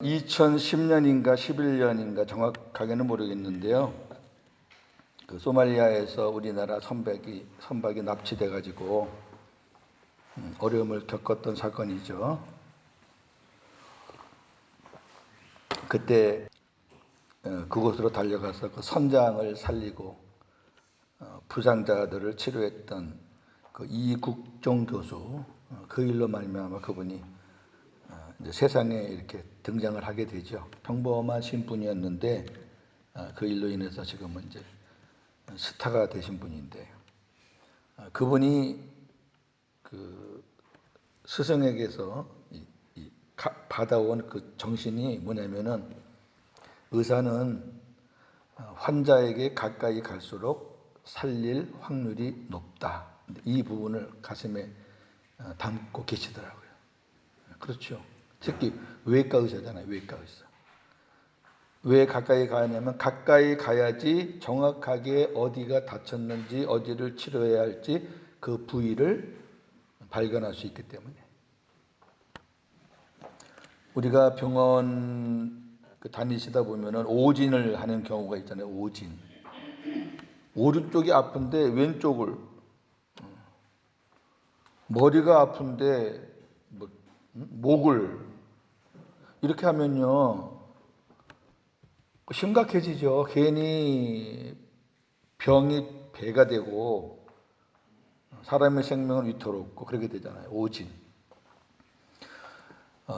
2010년인가 11년인가 정확하게는 모르겠는데요. 그 소말리아에서 우리나라 선박이 납치돼 가지고 어려움을 겪었던 사건이죠. 그때 그곳으로 달려가서 그 선장을 살리고 부상자들을 치료했던 그 이국종 교수, 그 일로 말미암아 그분이 이제 세상에 이렇게 등장을 하게 되죠. 평범하신 분이었는데 그 일로 인해서 지금은 이제 스타가 되신 분인데, 그분이 그 스승에게서 받아온 그 정신이 뭐냐면은, 의사는 환자에게 가까이 갈수록 살릴 확률이 높다. 이 부분을 가슴에 담고 계시더라고요. 그렇죠. 특히 외과 의사잖아요. 외과 의사. 왜 가까이 가냐면, 가까이 가야지 정확하게 어디가 다쳤는지, 어디를 치료해야 할지 그 부위를 발견할 수 있기 때문에. 우리가 병원 다니시다 보면은 오진을 하는 경우가 있잖아요. 오진. 오른쪽이 아픈데 왼쪽을, 머리가 아픈데 목을, 이렇게 하면요 심각해지죠. 괜히 병이 배가 되고 사람의 생명을 위태롭고 그렇게 되잖아요. 오진.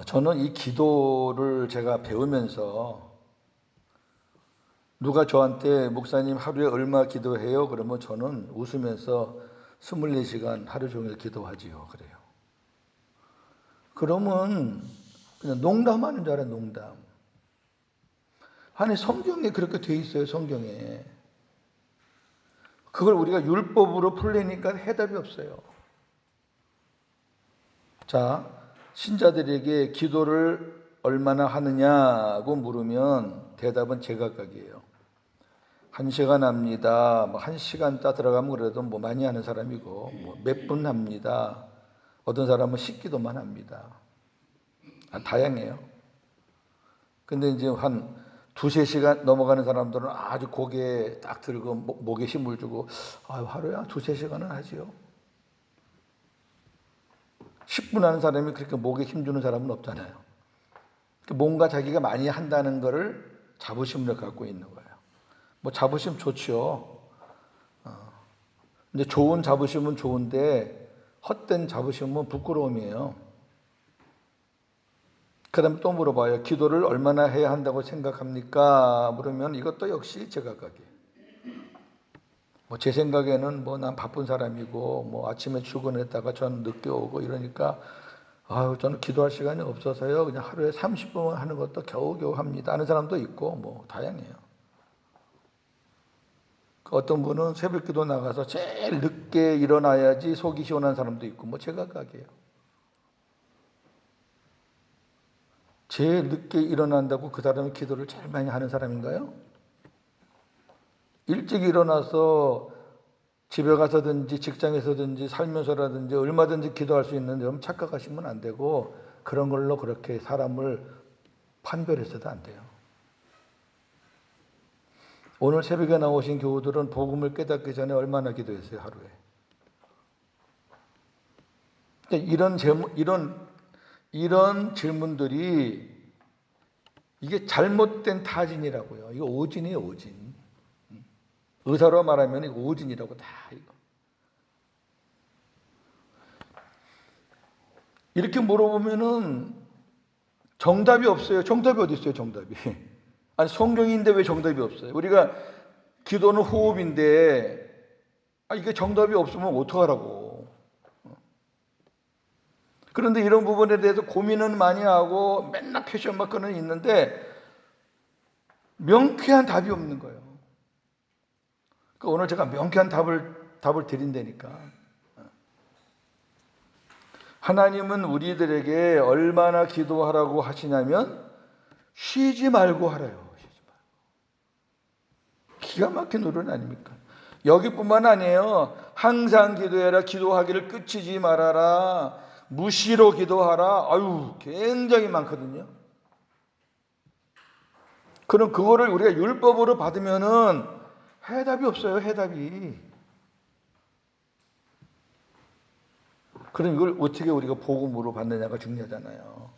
저는 이 기도를 제가 배우면서, 누가 저한테 목사님 하루에 얼마 기도해요? 그러면 저는 웃으면서 24시간 하루 종일 기도하지요. 그래요. 그러면 그냥 농담하는 줄 알아요. 농담. 아니 성경에 그렇게 돼 있어요. 성경에. 그걸 우리가 율법으로 풀리니까 해답이 없어요. 자, 신자들에게 기도를 얼마나 하느냐고 물으면 대답은 제각각이에요. 1시간 합니다. 뭐 1시간 따 들어가면 그래도 뭐 많이 하는 사람이고, 뭐 몇 분 합니다. 어떤 사람은 10기도만 합니다. 다양해요. 근데 이제 한 2-3시간 넘어가는 사람들은 아주 고개 딱 들고 목에 힘을 주고, 하루에 한 2-3시간은 하지요. 10분 하는 사람이 그렇게 목에 힘주는 사람은 없잖아요. 뭔가 자기가 많이 한다는 거를 자부심을 갖고 있는 거예요. 뭐 자부심 좋죠. 근데 좋은 자부심은 좋은데 헛된 자부심은 부끄러움이에요. 그 다음에 또 물어봐요. 기도를 얼마나 해야 한다고 생각합니까? 물으면 이것도 역시 제각각이에요. 뭐 제 생각에는 뭐 난 바쁜 사람이고, 뭐 아침에 출근했다가 전 늦게 오고 이러니까 저는 기도할 시간이 없어서요, 그냥 하루에 30분만 하는 것도 겨우겨우 합니다 하는 사람도 있고, 뭐 다양해요. 어떤 분은 새벽 기도 나가서 제일 늦게 일어나야지 속이 시원한 사람도 있고, 뭐 제각각이에요. 제일 늦게 일어난다고 그 사람이 기도를 제일 많이 하는 사람인가요? 일찍 일어나서 집에 가서든지 직장에서든지 살면서라든지 얼마든지 기도할 수 있는 점 착각하시면 안 되고, 그런 걸로 그렇게 사람을 판별해서도 안 돼요. 오늘 새벽에 나오신 교우들은 복음을 깨닫기 전에 얼마나 기도했어요, 하루에? 이런 질문들이 이게 잘못된 타진이라고요. 이거 오진이에요, 오진. 의사로 말하면 이거 오진이라고 다 이거. 이렇게 물어보면은 정답이 없어요. 정답이 어디 있어요, 정답이? 아니 성경인데 왜 정답이 없어요? 우리가 기도는 호흡인데 이게 정답이 없으면 어떡하라고. 그런데 이런 부분에 대해서 고민은 많이 하고 맨날 퀘션 마크는 있는데 명쾌한 답이 없는 거예요. 그러니까 오늘 제가 명쾌한 답을 드린다니까. 하나님은 우리들에게 얼마나 기도하라고 하시냐면 쉬지 말고 하래요. 쉬지 말고. 기가 막힌 노릇 아닙니까? 여기뿐만 아니에요. 항상 기도해라. 기도하기를 끝이지 말아라. 무시로 기도하라. 굉장히 많거든요. 그럼 그거를 우리가 율법으로 받으면은 해답이 없어요. 해답이. 그럼 이걸 어떻게 우리가 복음으로 받느냐가 중요하잖아요.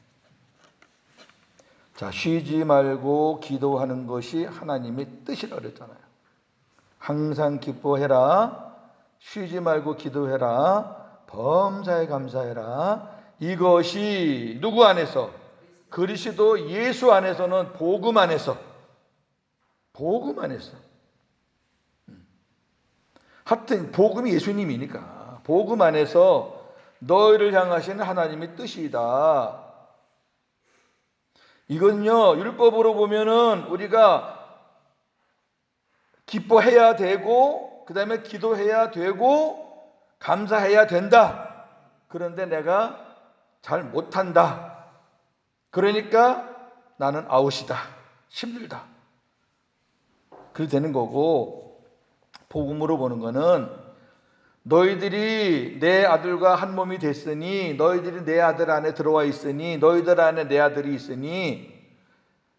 자, 쉬지 말고 기도하는 것이 하나님의 뜻이라 그랬잖아요. 항상 기뻐해라. 쉬지 말고 기도해라. 범사에 감사해라. 이것이 누구 안에서? 그리스도 예수 안에서는 복음 안에서. 복음 안에서. 하여튼 복음이 예수님이니까 복음 안에서 너희를 향하시는 하나님의 뜻이다. 이건요, 율법으로 보면은 우리가 기뻐해야 되고, 그 다음에 기도해야 되고, 감사해야 된다. 그런데 내가 잘 못한다. 그러니까 나는 아웃이다. 힘들다. 그렇게 되는 거고, 복음으로 보는 거는 너희들이 내 아들과 한 몸이 됐으니, 너희들이 내 아들 안에 들어와 있으니, 너희들 안에 내 아들이 있으니,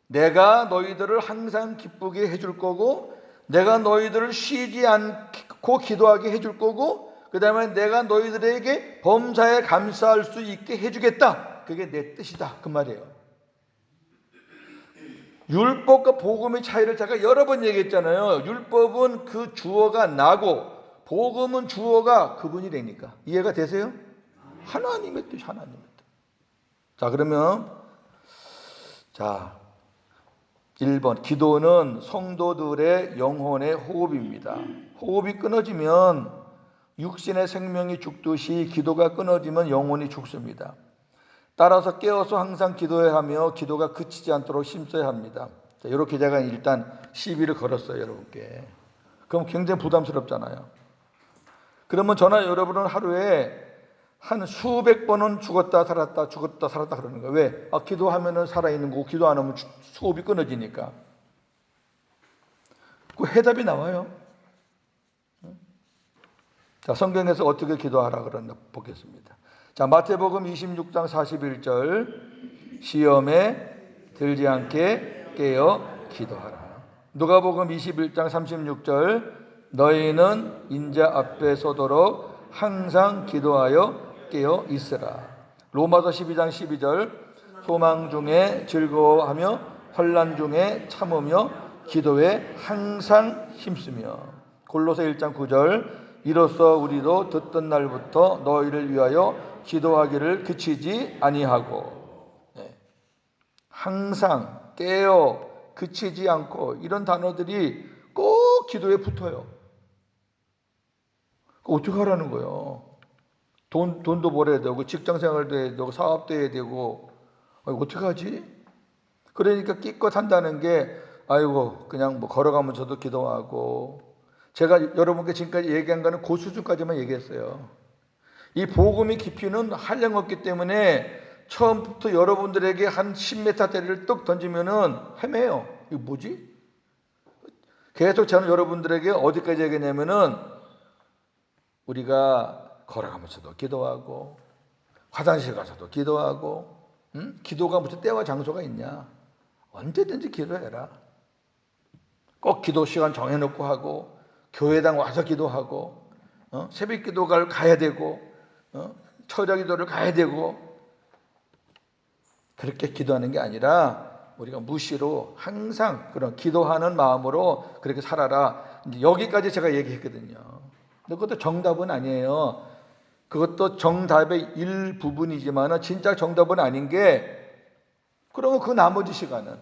내가 너희들을 항상 기쁘게 해줄 거고, 내가 너희들을 쉬지 않고 기도하게 해줄 거고, 그 다음에 내가 너희들에게 범사에 감사할 수 있게 해주겠다. 그게 내 뜻이다. 그 말이에요. 율법과 복음의 차이를 제가 여러 번 얘기했잖아요. 율법은 그 주어가 나고 복음은 주어가 그분이 되니까. 이해가 되세요? 하나님의 뜻, 하나님의 뜻. 자, 그러면 자, 1번 기도는 성도들의 영혼의 호흡입니다. 호흡이 끊어지면 육신의 생명이 죽듯이 기도가 끊어지면 영혼이 죽습니다. 따라서 깨어서 항상 기도해야 하며 기도가 그치지 않도록 힘써야 합니다. 자, 이렇게 제가 일단 시비를 걸었어요, 여러분께. 그럼 굉장히 부담스럽잖아요. 그러면 저나 여러분은 하루에 한 수백 번은 죽었다 살았다 죽었다 살았다 그러는 거예요. 왜? 기도하면은 살아있는 거고 기도 안 하면 호흡이 끊어지니까. 그 해답이 나와요. 자, 성경에서 어떻게 기도하라 그러나 보겠습니다. 자, 마태복음 26장 41절 시험에 들지 않게 깨어 기도하라. 누가복음 21장 36절 너희는 인자 앞에 서도록 항상 기도하여 깨어 있으라. 로마서 12장 12절 소망 중에 즐거워하며 환난 중에 참으며 기도에 항상 힘쓰며. 골로새 1장 9절 이로써 우리도 듣던 날부터 너희를 위하여 기도하기를 그치지 아니하고. 네. 항상 깨어 그치지 않고 이런 단어들이 꼭 기도에 붙어요. 어떻게 하라는 거예요? 돈도 벌어야 되고 직장생활도 해야 되고 사업도 해야 되고 어떻게 하지? 그러니까 기껏 한다는 게 아이고 그냥 뭐 걸어가면서도 기도하고. 제가 여러분께 지금까지 얘기한 거는 그 수준까지만 얘기했어요. 이 복음의 깊이는 한량없기 때문에 처음부터 여러분들에게 한 10m짜리를 떡 던지면은 헤매요. 이거 뭐지? 계속 저는 여러분들에게 어디까지 얘기했냐면은 우리가 걸어가면서도 기도하고 화장실 가서도 기도하고 기도가 무슨 때와 장소가 있냐? 언제든지 기도해라. 꼭 기도 시간 정해놓고 하고 교회당 와서 기도하고 새벽 기도를 가야 되고 철야 기도를 가야 되고 그렇게 기도하는 게 아니라 우리가 무시로 항상 그런 기도하는 마음으로 그렇게 살아라. 이제 여기까지 제가 얘기했거든요. 근데 그것도 정답은 아니에요. 그것도 정답의 일부분이지만 진짜 정답은 아닌 게 그러면 그 나머지 시간은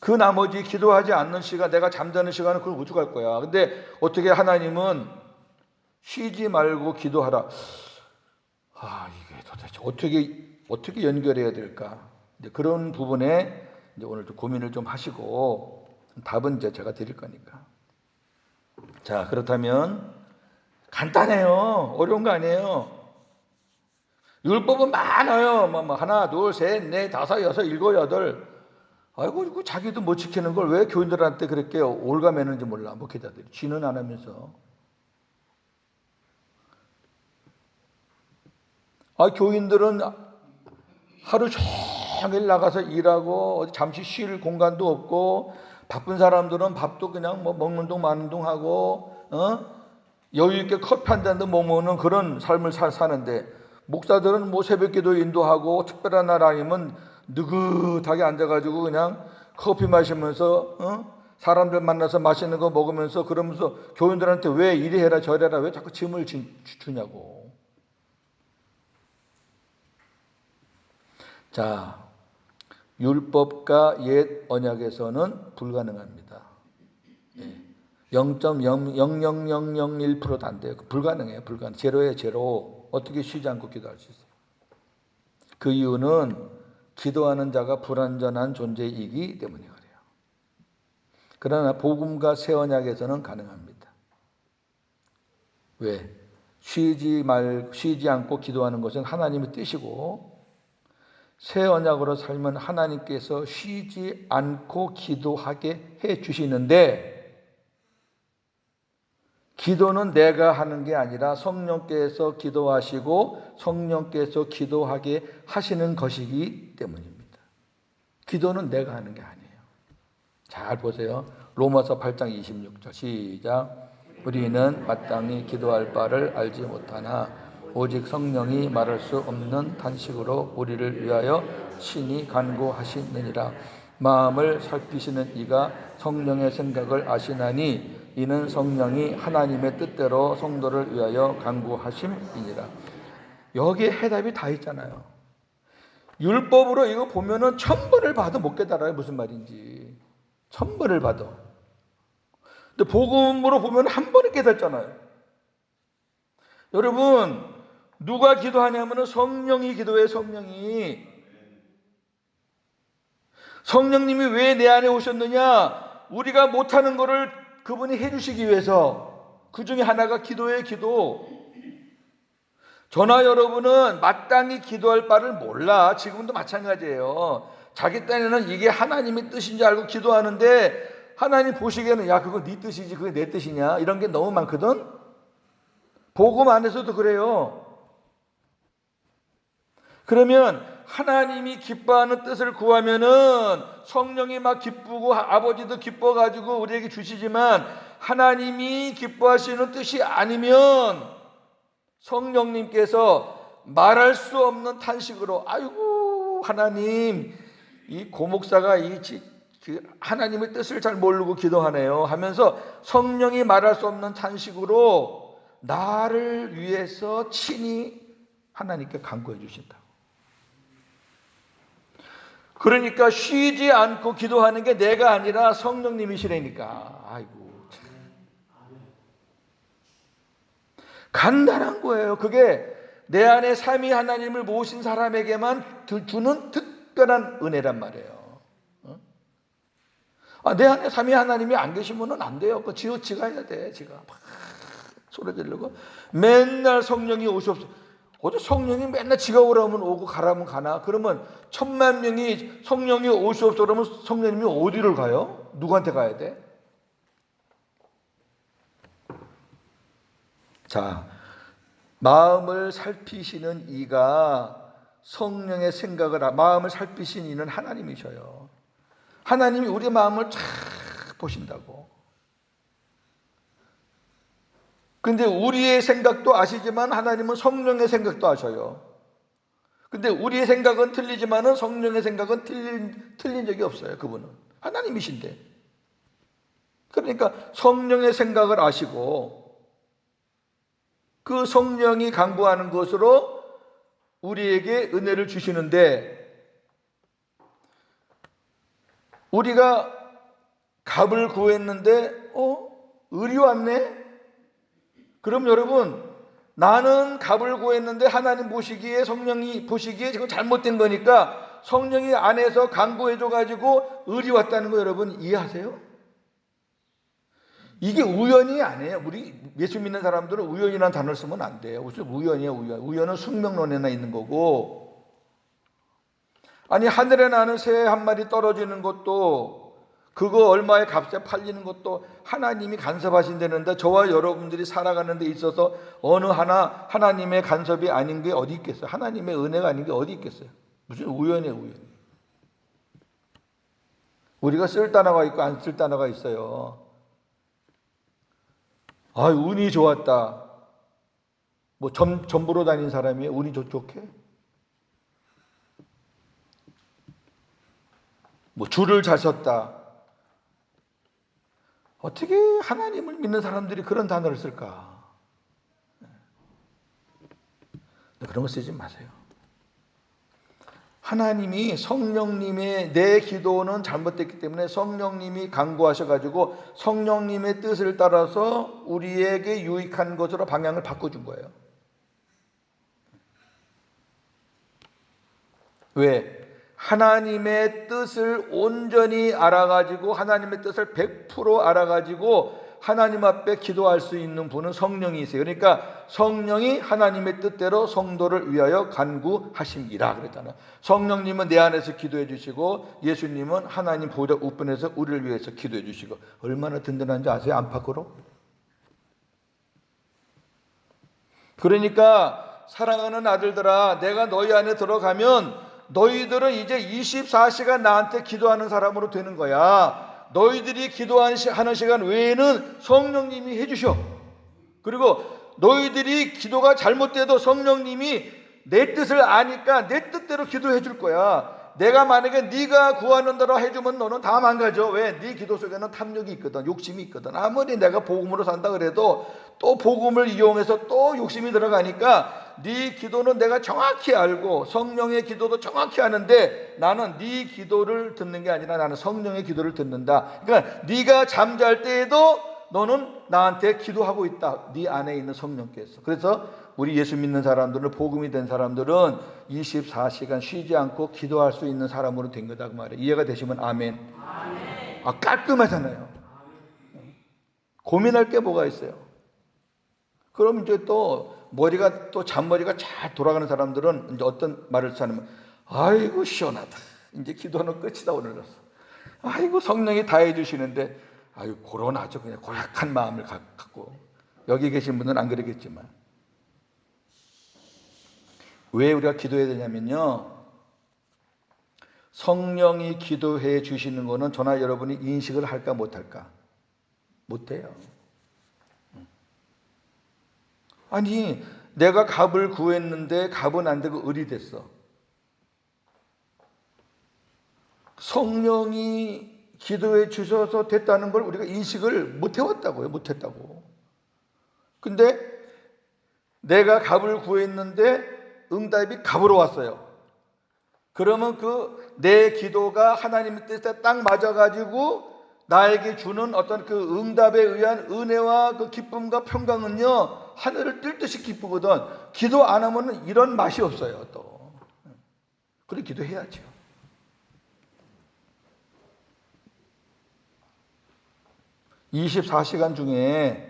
그 나머지 기도하지 않는 시간, 내가 잠자는 시간은 그걸 어떻게 할 거야. 근데 어떻게 하나님은 쉬지 말고 기도하라. 이게 도대체 어떻게 연결해야 될까? 이제 그런 부분에 이제 오늘 좀 고민을 좀 하시고 답은 이제 제가 드릴 거니까. 자, 그렇다면 간단해요. 어려운 거 아니에요. 율법은 많아요. 뭐 하나, 둘, 셋, 넷, 다섯, 여섯, 일곱, 여덟. 아이고, 그 자기도 못 지키는 걸 왜 교인들한테 그렇게 올가매는지 몰라. 목회자들이. 쥐는 안 하면서. 교인들은 하루 종일 나가서 일하고 어디 잠시 쉴 공간도 없고 바쁜 사람들은 밥도 그냥 뭐 먹는 둥 마는 둥 하고 여유 있게 커피 한 잔도 못 먹는 그런 삶을 사는데 목사들은 뭐 새벽기도 인도하고 특별한 날 아니면 느긋하게 앉아가지고 그냥 커피 마시면서 사람들 만나서 맛있는 거 먹으면서 그러면서 교인들한테 왜 이리 해라 저리 해라 왜 자꾸 짐을 주냐고. 자, 율법과 옛 언약에서는 불가능합니다. 0.00001%도 안 돼요. 불가능해요. 제로예요, 제로. 어떻게 쉬지 않고 기도할 수 있어요? 그 이유는 기도하는 자가 불완전한 존재이기 때문에 그래요. 그러나 복음과 새 언약에서는 가능합니다. 왜? 쉬지 않고 기도하는 것은 하나님의 뜻이고 새 언약으로 살면 하나님께서 쉬지 않고 기도하게 해 주시는데 기도는 내가 하는 게 아니라 성령께서 기도하시고 성령께서 기도하게 하시는 것이기 때문입니다. 기도는 내가 하는 게 아니에요. 잘 보세요. 로마서 8장 26절 시작. 우리는 마땅히 기도할 바를 알지 못하나 오직 성령이 말할 수 없는 탄식으로 우리를 위하여 친히 간구하시느니라. 마음을 살피시는 이가 성령의 생각을 아시나니 이는 성령이 하나님의 뜻대로 성도를 위하여 간구하심이니라. 여기에 해답이 다 있잖아요. 율법으로 이거 보면은 1000번을 봐도 못 깨달아요. 무슨 말인지. 1000번을 봐도. 근데 복음으로 보면 한 번에 깨닫잖아요. 여러분, 누가 기도하냐면 성령이 기도해요. 성령님이 왜 내 안에 오셨느냐? 우리가 못하는 거를 그분이 해주시기 위해서. 그 중에 하나가 기도예요. 기도. 저나 여러분은 마땅히 기도할 바를 몰라. 지금도 마찬가지예요. 자기 딴에는 이게 하나님의 뜻인지 알고 기도하는데 하나님 보시기에는 야 그거 네 뜻이지 그게 내 뜻이냐 이런 게 너무 많거든. 복음 안에서도 그래요. 그러면 하나님이 기뻐하는 뜻을 구하면은 성령이 막 기쁘고 아버지도 기뻐가지고 우리에게 주시지만 하나님이 기뻐하시는 뜻이 아니면 성령님께서 말할 수 없는 탄식으로 아이고 하나님 이 고목사가 하나님의 뜻을 잘 모르고 기도하네요 하면서 성령이 말할 수 없는 탄식으로 나를 위해서 친히 하나님께 간구해 주신다. 그러니까 쉬지 않고 기도하는 게 내가 아니라 성령님이시라니까. 아이고 간단한 거예요. 그게 내 안에 삼위 하나님을 모신 사람에게만 주는 특별한 은혜란 말이에요. 내 안에 삼위 하나님이 안 계시면 안 돼요. 지가 해야 돼. 지가 막 소리 지르고 맨날 성령이 오시옵소서. 어디 성령이 맨날 지가 오라면 오고 가라면 가나? 그러면 10,000명이 성령이 오시옵소서 그러면 성령님이 어디를 가요? 누구한테 가야 돼? 자, 마음을 살피시는 이가 성령의 생각을 마음을 살피신 이는 하나님이셔요. 하나님이 우리 마음을 쫙 보신다고. 근데 우리의 생각도 아시지만 하나님은 성령의 생각도 아셔요. 근데 우리의 생각은 틀리지만은 성령의 생각은 틀린 적이 없어요. 그분은 하나님이신데. 그러니까 성령의 생각을 아시고 그 성령이 강구하는 것으로 우리에게 은혜를 주시는데 우리가 갑을 구했는데 을이 왔네? 그럼 여러분 나는 갑을 구했는데 하나님 보시기에 성령이 보시기에 지금 잘못된 거니까 성령이 안에서 강구해줘가지고 을이 왔다는 거 여러분 이해하세요? 이게 우연이 아니에요. 우리 예수 믿는 사람들은 우연이라는 단어를 쓰면 안 돼요. 무슨 우연이에요. 우연은 숙명론에나 있는 거고 아니 하늘에 나는 새 한 마리 떨어지는 것도 그거 얼마의 값에 팔리는 것도 하나님이 간섭하신다는데 저와 여러분들이 살아가는 데 있어서 어느 하나님의 간섭이 아닌 게 어디 있겠어요? 하나님의 은혜가 아닌 게 어디 있겠어요? 무슨 우연이에요, 우연. 우리가 쓸 단어가 있고 안 쓸 단어가 있어요. 아, 운이 좋았다. 뭐 점보러 다닌 사람이 운이 좋게? 뭐 줄을 잘 섰다. 어떻게 하나님을 믿는 사람들이 그런 단어를 쓸까? 그런 거 쓰지 마세요. 하나님이 성령님의 내 기도는 잘못됐기 때문에 성령님이 강구하셔가지고 성령님의 뜻을 따라서 우리에게 유익한 것으로 방향을 바꿔준 거예요. 왜? 하나님의 뜻을 온전히 알아가지고 하나님의 뜻을 100% 알아가지고 하나님 앞에 기도할 수 있는 분은 성령이세요. 그러니까 성령이 하나님의 뜻대로 성도를 위하여 간구하십니다. 그랬잖아요. 성령님은 내 안에서 기도해 주시고 예수님은 하나님 보좌 우편에서 우리를 위해서 기도해 주시고 얼마나 든든한지 아세요? 안팎으로? 그러니까 사랑하는 아들들아, 내가 너희 안에 들어가면 너희들은 이제 24시간 나한테 기도하는 사람으로 되는 거야. 너희들이 기도하는 시간 외에는 성령님이 해주셔. 그리고 너희들이 기도가 잘못돼도 성령님이 내 뜻을 아니까 내 뜻대로 기도해 줄 거야. 내가 만약에 네가 구하는 대로 해주면 너는 다 망가져. 왜? 네 기도 속에는 탐욕이 있거든, 욕심이 있거든. 아무리 내가 복음으로 산다 그래도 또 복음을 이용해서 또 욕심이 들어가니까 네 기도는 내가 정확히 알고 성령의 기도도 정확히 아는데 나는 네 기도를 듣는 게 아니라 나는 성령의 기도를 듣는다. 그러니까 네가 잠잘 때에도 너는 나한테 기도하고 있다. 네 안에 있는 성령께서. 그래서 우리 예수 믿는 사람들은, 복음이 된 사람들은 24시간 쉬지 않고 기도할 수 있는 사람으로 된 거다 그 말이에요. 이해가 되시면 아멘. 아, 깔끔하잖아요. 고민할 게 뭐가 있어요? 그럼 이제 또 머리가 또 잔머리가 잘 돌아가는 사람들은 이제 어떤 말을 하냐면 아이고 시원하다. 이제 기도는 끝이다 오늘로서. 아이고 성령이 다 해주시는데 아유 그런 아주 그냥 고약한 마음을 갖고 여기 계신 분은 안 그러겠지만 왜 우리가 기도해야 되냐면요. 성령이 기도해 주시는 거는 저나 여러분이 인식을 할까 못할까? 못해요. 아니 내가 갑을 구했는데 갑은 안 되고 을이 됐어. 성령이 기도해 주셔서 됐다는 걸 우리가 인식을 못 해왔다고요. 못했다고. 근데 내가 갑을 구했는데 응답이 갑으로 왔어요. 그러면 그 내 기도가 하나님의 뜻에 딱 맞아가지고 나에게 주는 어떤 그 응답에 의한 은혜와 그 기쁨과 평강은요 하늘을 뜰 듯이 기쁘거든. 기도 안 하면 이런 맛이 없어요. 또 그래 기도해야죠. 24시간 중에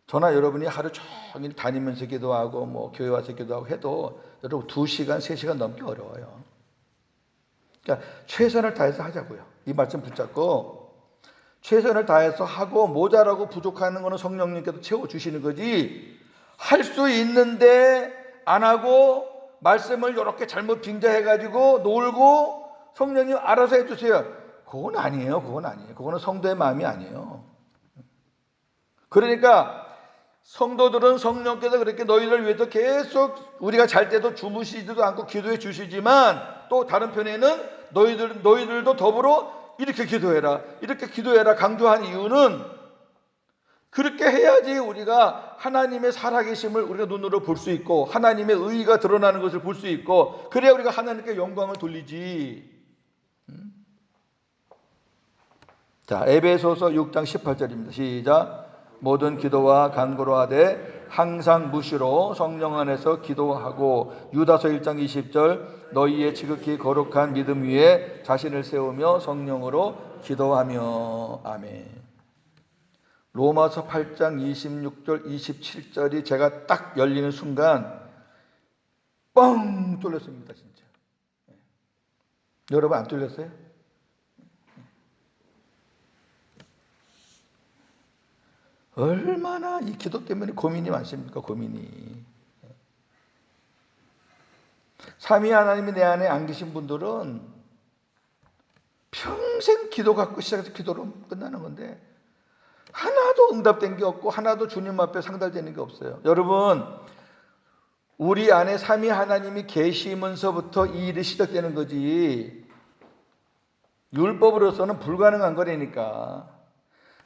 저나 여러분이 하루 종일 다니면서 기도하고 뭐 교회 와서 기도하고 해도 여러분 2시간, 3시간 넘기 어려워요. 그러니까 최선을 다해서 하자고요. 이 말씀 붙잡고 최선을 다해서 하고 모자라고 부족한 거는 성령님께서 채워주시는 거지 할 수 있는데 안 하고 말씀을 이렇게 잘못 빙자해가지고 놀고 성령님 알아서 해주세요. 그건 아니에요. 그건 아니에요. 그거는 성도의 마음이 아니에요. 그러니까 성도들은 성령께서 그렇게 너희를 위해서 계속 우리가 잘 때도 주무시지도 않고 기도해 주시지만 또 다른 편에는 너희들도 더불어 이렇게 기도해라. 이렇게 기도해라. 강조한 이유는 그렇게 해야지 우리가 하나님의 살아계심을 우리가 눈으로 볼 수 있고 하나님의 의의가 드러나는 것을 볼 수 있고 그래야 우리가 하나님께 영광을 돌리지. 자, 에베소서 6장 18절입니다. 시작. 모든 기도와 간구로 하되 항상 무시로 성령 안에서 기도하고 유다서 1장 20절 너희의 지극히 거룩한 믿음 위에 자신을 세우며 성령으로 기도하며 아멘. 로마서 8장 26절 27절이 제가 딱 열리는 순간 뻥 뚫렸습니다. 진짜. 여러분 안 뚫렸어요? 얼마나 이 기도 때문에 고민이 많습니까? 고민이. 삼위 하나님이 내 안에 안 계신 분들은 평생 기도 갖고 시작해서 기도로 끝나는 건데 하나도 응답된 게 없고 하나도 주님 앞에 상달되는 게 없어요. 여러분, 우리 안에 삼위 하나님이 계시면서부터 이 일이 시작되는 거지 율법으로서는 불가능한 거라니까.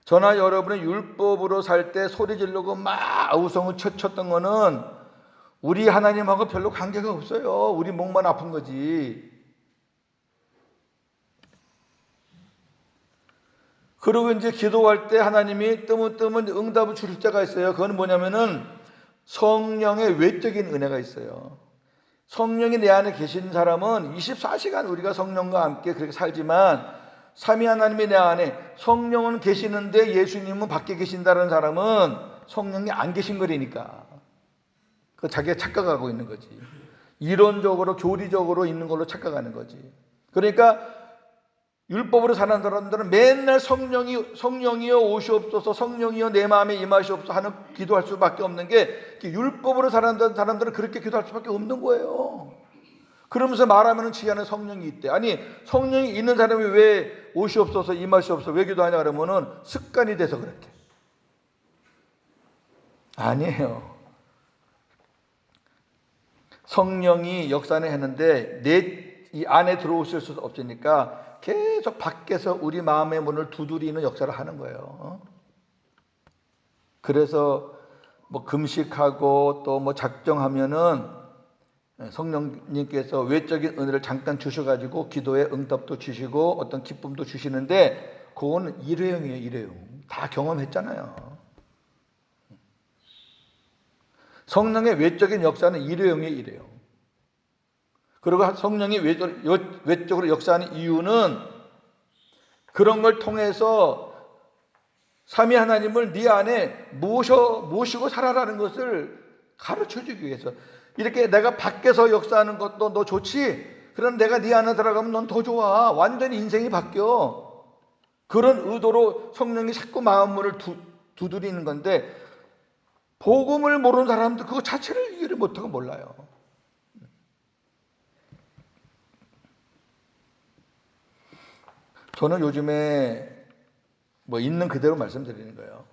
저나 여러분이 율법으로 살 때 소리 지르고 막 아우성을 쳤던 거는 우리 하나님하고 별로 관계가 없어요. 우리 목만 아픈 거지. 그리고 이제 기도할 때 하나님이 뜨문뜨문 응답을 주실 때가 있어요. 그건 뭐냐면은 성령의 외적인 은혜가 있어요. 성령이 내 안에 계신 사람은 24시간 우리가 성령과 함께 그렇게 살지만 삼위 하나님이 내 안에 성령은 계시는데 예수님은 밖에 계신다는 사람은 성령이 안 계신 거라니까. 그 자기가 착각하고 있는 거지. 이론적으로 교리적으로 있는 걸로 착각하는 거지. 그러니까 율법으로 사는 사람들은 맨날 성령이여 오시옵소서, 성령이여 내 마음에 임하시옵소서 하는 기도할 수밖에 없는 게 율법으로 사는 사람들은 그렇게 기도할 수밖에 없는 거예요. 그러면서 말하면 지 안에 성령이 있대. 아니 성령이 있는 사람이 왜 오시옵소서 임하시옵소서 왜 기도하냐 그러면은 습관이 돼서 그렇대. 아니에요. 성령이 역사는 했는데 내 이 안에 들어오실 수 없으니까 계속 밖에서 우리 마음의 문을 두드리는 역사를 하는 거예요. 그래서 뭐 금식하고 또 뭐 작정하면은 성령님께서 외적인 은혜를 잠깐 주셔가지고 기도에 응답도 주시고 어떤 기쁨도 주시는데 그건 일회용이에요. 일회용. 다 경험했잖아요. 성령의 외적인 역사는 일회용이에요. 일회용. 그리고 성령이 외적으로 역사하는 이유는 그런 걸 통해서 삼위 하나님을 네 안에 모시고 살아라는 것을 가르쳐주기 위해서. 이렇게 내가 밖에서 역사하는 것도 너 좋지? 그럼 내가 네 안에 들어가면 넌 더 좋아. 완전히 인생이 바뀌어. 그런 의도로 성령이 자꾸 마음문을 두드리는 건데 복음을 모르는 사람도 그거 자체를 이해를 못하고 몰라요. 저는 요즘에 뭐 있는 그대로 말씀드리는 거예요.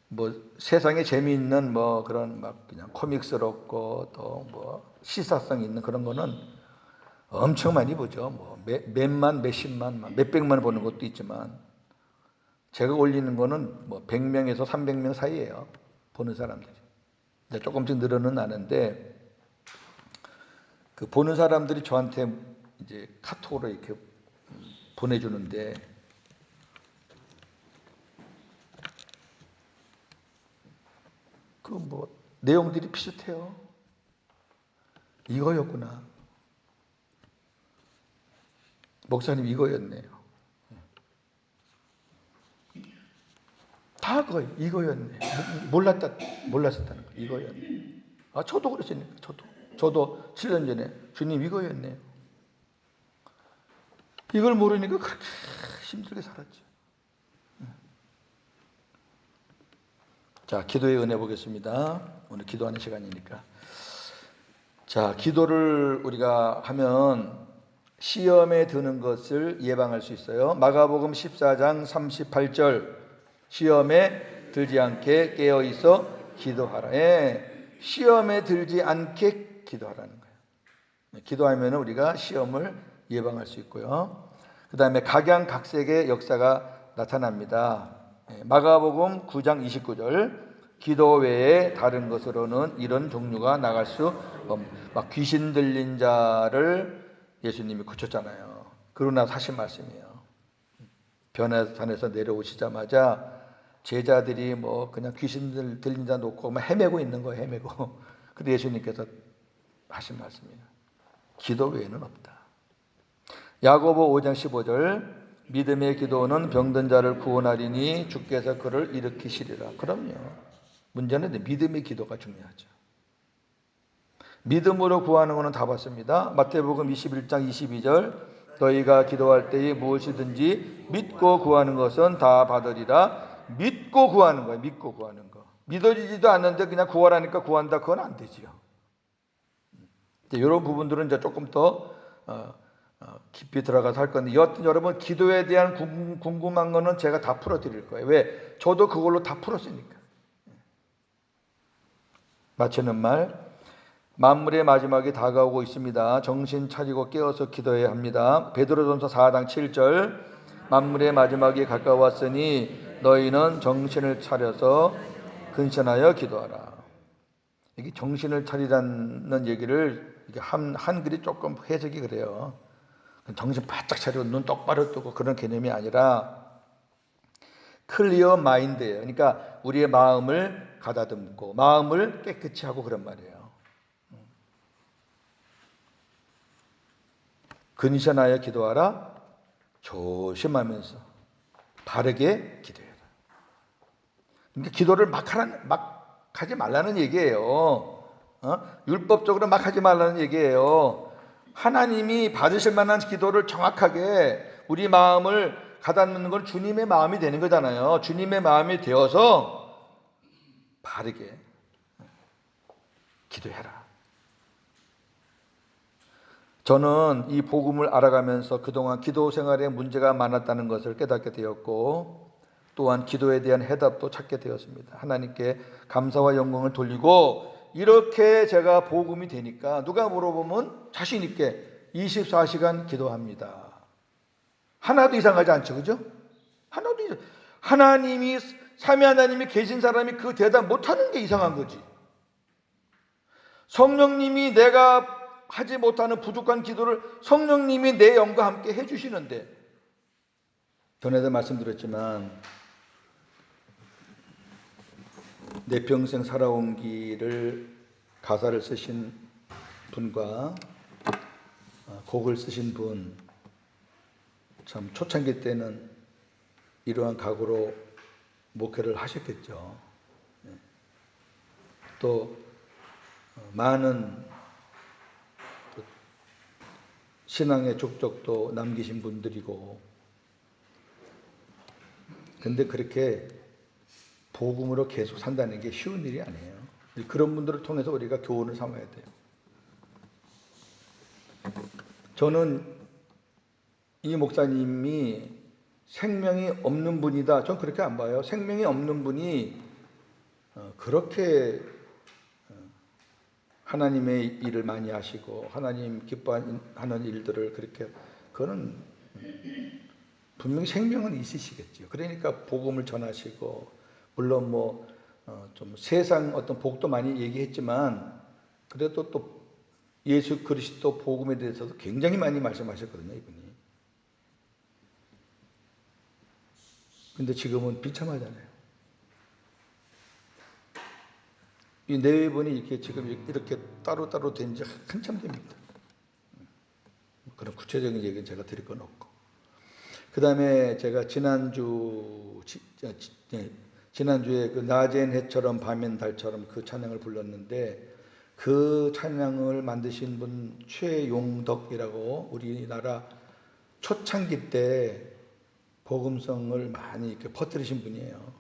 뭐 세상에 재미있는 뭐 그런 막 그냥 코믹스럽고 또 뭐 시사성 있는 그런 거는 엄청 많이 보죠. 뭐 몇만, 몇십만, 몇백만 보는 것도 있지만 제가 올리는 거는 뭐 100명에서 300명 사이예요. 보는 사람들이. 이제 조금씩 늘어는 나는데 그 보는 사람들이 저한테 이제 카톡으로 이렇게 보내주는데 그 뭐 내용들이 비슷해요. 이거였구나. 목사님 이거였네요. 다 그거 이거였네. 몰랐었다는 거. 이거였네. 아 저도 그랬으니까 저도 7년 전에 주님 이거였네요. 이걸 모르니까 그렇게 힘들게 살았죠. 자, 기도의 은혜 보겠습니다. 오늘 기도하는 시간이니까. 자, 기도를 우리가 하면 시험에 드는 것을 예방할 수 있어요. 마가복음 14장 38절 시험에 들지 않게 깨어 있어 기도하라. 예, 시험에 들지 않게 기도하라는 거예요. 기도하면 우리가 시험을 예방할 수 있고요. 그 다음에 각양각색의 역사가 나타납니다. 마가복음 9장 29절 기도 외에 다른 것으로는 이런 종류가 나갈 수 막 귀신 들린 자를 예수님이 고쳤잖아요. 그러나 하신 말씀이에요. 변화산에서 내려오시자마자 제자들이 뭐 그냥 귀신 들린 자 놓고 막 헤매고 있는 거예요. 헤매고. 근데 예수님께서 하신 말씀이에요. 기도 외에는 없다. 야고보 5장 15절 믿음의 기도는 병든 자를 구원하리니 주께서 그를 일으키시리라. 그럼요. 문제는 믿음의 기도가 중요하죠. 믿음으로 구하는 것은 다 봤습니다. 마태복음 21장 22절 너희가 기도할 때에 무엇이든지 믿고 구하는 것은 다 받으리라. 믿고 구하는 거예요. 믿고 구하는 거. 믿어지지도 않는데 그냥 구하라니까 구한다. 그건 안 되지요. 이런 부분들은 이제 조금 더 깊이 들어가서 할 건데, 여하튼 여러분 기도에 대한 궁금한 거는 제가 다 풀어드릴 거예요. 왜? 저도 그걸로 다 풀었으니까. 마치는 말, 만물의 마지막이 다가오고 있습니다. 정신 차리고 깨어서 기도해야 합니다. 베드로전서 4장 7절, 만물의 마지막이 가까웠으니 너희는 정신을 차려서 근신하여 기도하라. 이게 정신을 차리라는 얘기를 한글이 조금 해석이 그래요. 정신 바짝 차리고 눈 똑바로 뜨고 그런 개념이 아니라 클리어 마인드예요. 그러니까 우리의 마음을 가다듬고 마음을 깨끗이 하고 그런 말이에요. 근신하여 기도하라. 조심하면서 바르게 기도해라. 그러니까 기도를 막 하지 말라는 얘기예요. 율법적으로 막 하지 말라는 얘기예요. 하나님이 받으실 만한 기도를 정확하게 우리 마음을 가다듬는 건 주님의 마음이 되는 거잖아요. 주님의 마음이 되어서 바르게 기도해라. 저는 이 복음을 알아가면서 그동안 기도 생활에 문제가 많았다는 것을 깨닫게 되었고, 또한 기도에 대한 해답도 찾게 되었습니다. 하나님께 감사와 영광을 돌리고, 이렇게 제가 복음이 되니까 누가 물어보면 자신 있게 24시간 기도합니다. 하나도 이상하지 않죠, 그죠? 하나님이 삼위 하나님이 계신 사람이 그 대답 못하는 게 이상한 거지. 성령님이 내가 하지 못하는 부족한 기도를 성령님이 내 영과 함께 해주시는데, 전에도 말씀드렸지만 내 평생 살아온 길을 가사를 쓰신 분과 곡을 쓰신 분, 참 초창기 때는 이러한 각오로 목회를 하셨겠죠. 또 많은 신앙의 족적도 남기신 분들이고, 근데 그렇게 복음으로 계속 산다는 게 쉬운 일이 아니에요. 그런 분들을 통해서 우리가 교훈을 삼아야 돼요. 저는 이 목사님이 생명이 없는 분이다, 전 그렇게 안 봐요. 생명이 없는 분이 그렇게 하나님의 일을 많이 하시고 하나님 기뻐하는 일들을 그렇게, 그거는 분명히 생명은 있으시겠죠. 그러니까 복음을 전하시고, 물론 좀 세상 어떤 복도 많이 얘기했지만 그래도 또 예수 그리스도 복음에 대해서도 굉장히 많이 말씀하셨거든요, 이분이. 근데 지금은 비참하잖아요. 이 네 분이 이렇게 지금 이렇게 따로따로 된 지 한참 됩니다. 그런 구체적인 얘기는 제가 드릴 건 없고. 그 다음에 제가 지난주에 그 낮엔 해처럼 밤엔 달처럼 그 찬양을 불렀는데, 그 찬양을 만드신 분 최용덕이라고 우리나라 초창기 때 복음성을 많이 이렇게 퍼뜨리신 분이에요.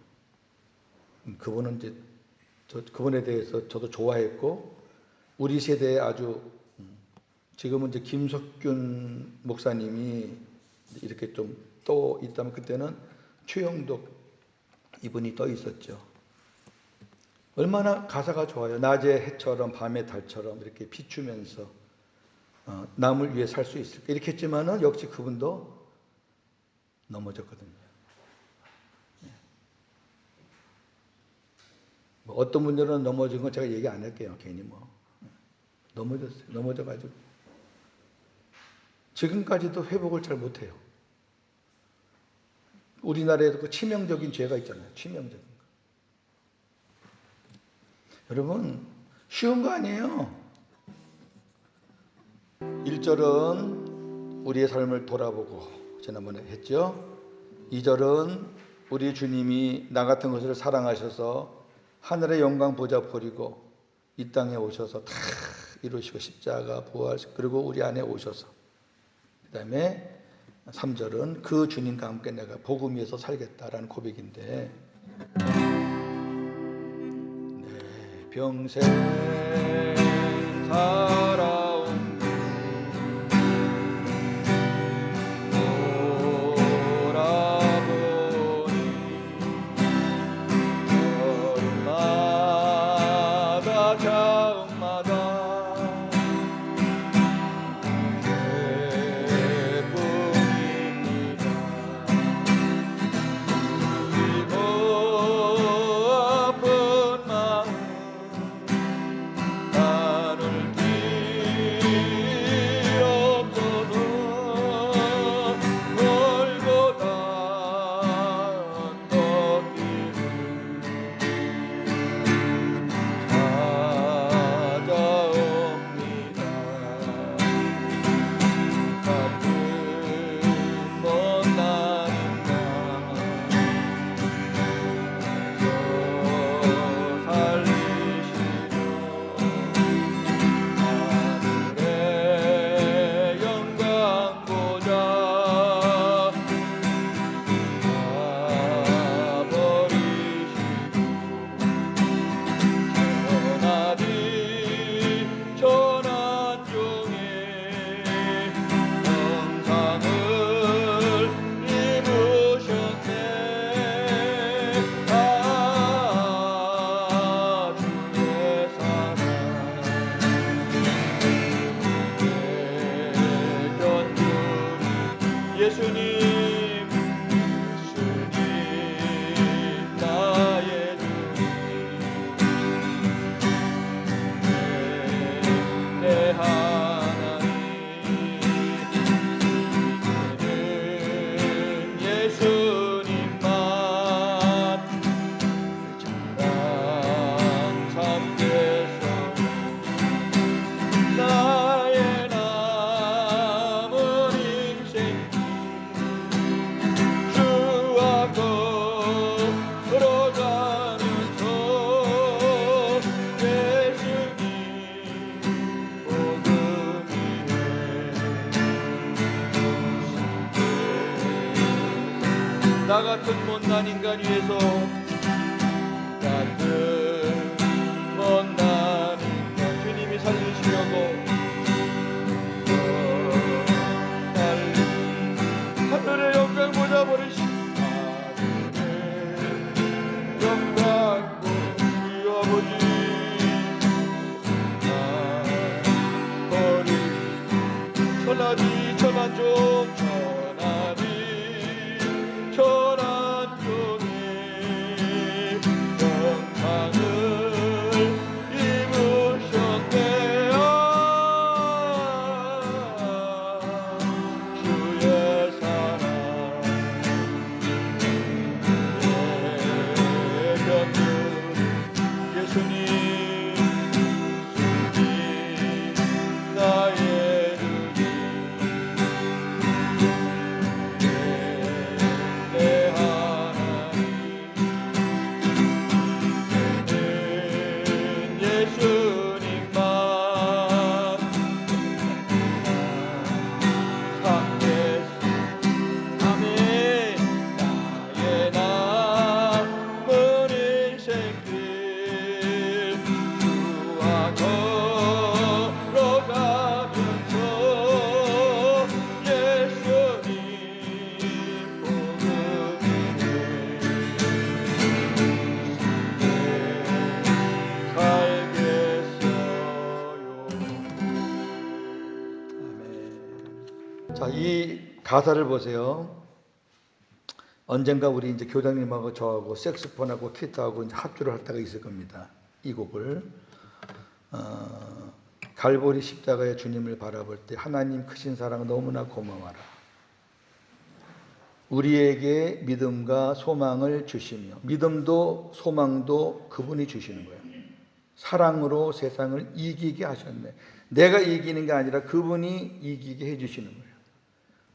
그분은 이제 그분에 대해서 저도 좋아했고, 우리 세대에 아주, 지금은 이제 김석균 목사님이 이렇게 좀 떠 있다면 그때는 최영덕 이분이 떠 있었죠. 얼마나 가사가 좋아요. 낮의 해처럼 밤의 달처럼 이렇게 비추면서 남을 위해 살 수 있을까 이렇게 했지만은 역시 그분도 넘어졌거든요. 어떤 분들은 넘어진 건 제가 얘기 안 할게요. 괜히 넘어졌어요. 넘어져가지고 지금까지도 회복을 잘 못해요. 우리나라에도 그 치명적인 죄가 있잖아요. 치명적인 거. 여러분 쉬운 거 아니에요. 1절은 우리의 삶을 돌아보고 지난번에 했죠. 2절은 우리 주님이 나 같은 것을 사랑하셔서 하늘의 영광 보좌 버리고 이 땅에 오셔서 다 이루시고 십자가 부활, 그리고 우리 안에 오셔서, 그 다음에 3절은 그 주님과 함께 내가 복음 위에서 살겠다라는 고백인데, 내 평생 살아온 예수님 나의 주님 내 하나님 이제는 예수님만 자랑 삼겠소 나의 남은 인생 주와 걸어가면서 예수님 복음 위해 나 같은 못난 인간 위해서 같은 못난 인간 주님이 살리시려고 하늘의 영광 보자 버리신 하늘의 영광 보시 아버지 버리 천하지 천한 종 천하지 천한 종의 영광을 입으셨네요 주의 사랑 예병들 예수님 나의 내 하나님 예수님만 삼겠소 아멘 나의 남은 인생길 주와 걸어가면서 예수님 복음 위해 살겠어요. 자, 이 가사를 보세요. 언젠가 우리 이제 교장님하고 저하고 색스폰하고 기타하고 이제 합주를 할 때가 있을 겁니다. 이 곡을 갈보리 십자가의 주님을 바라볼 때 하나님 크신 사랑 너무나 고마워라. 우리에게 믿음과 소망을 주시며 믿음도 소망도 그분이 주시는 거예요. 사랑으로 세상을 이기게 하셨네. 내가 이기는 게 아니라 그분이 이기게 해주시는 거예요.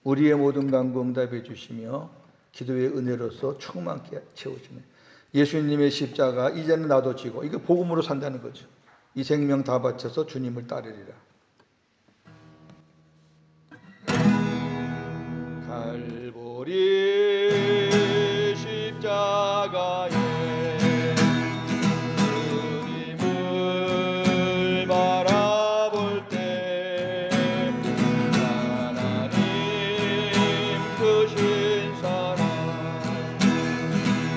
우리의 모든 간구 응답해 주시며 기도의 은혜로서 충만케 채우시네. 예수님의 십자가 이제는 나도 지고 이거 복음으로 산다는 거죠. 이 생명 다 바쳐서 주님을 따르리라. 갈보리 십자가에 주님을 바라볼 때 하나님 크신 사랑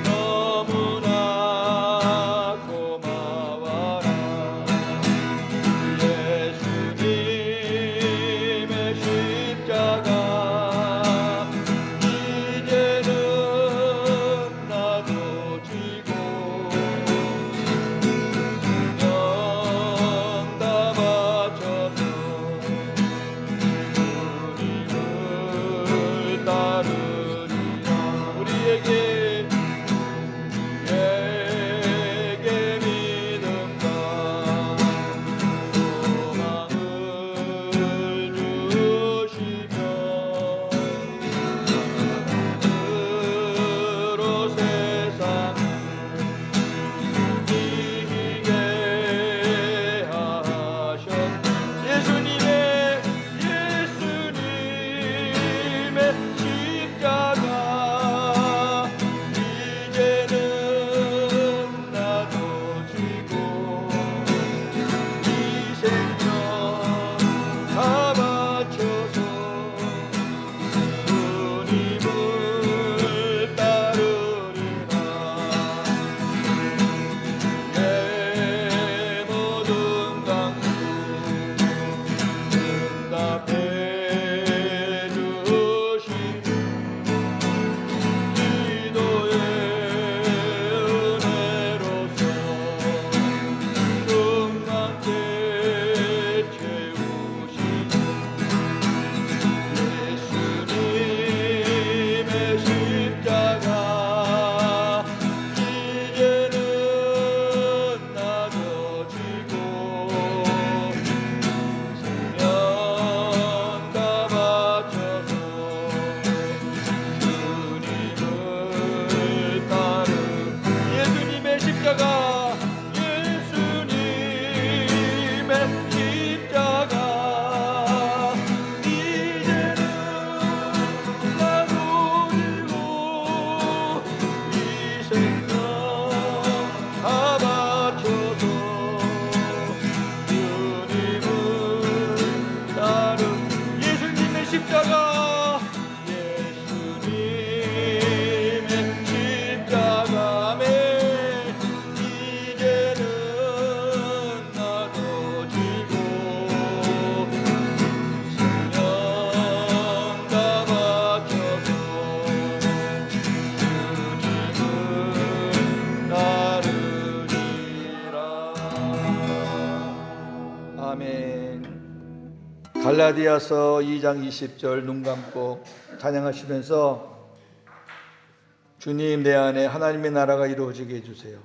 너무나 고마워라 예수님의 십자가 갈라디아서 2장 20절 눈 감고 찬양하시면서 주님 내 안에 하나님의 나라가 이루어지게 해주세요.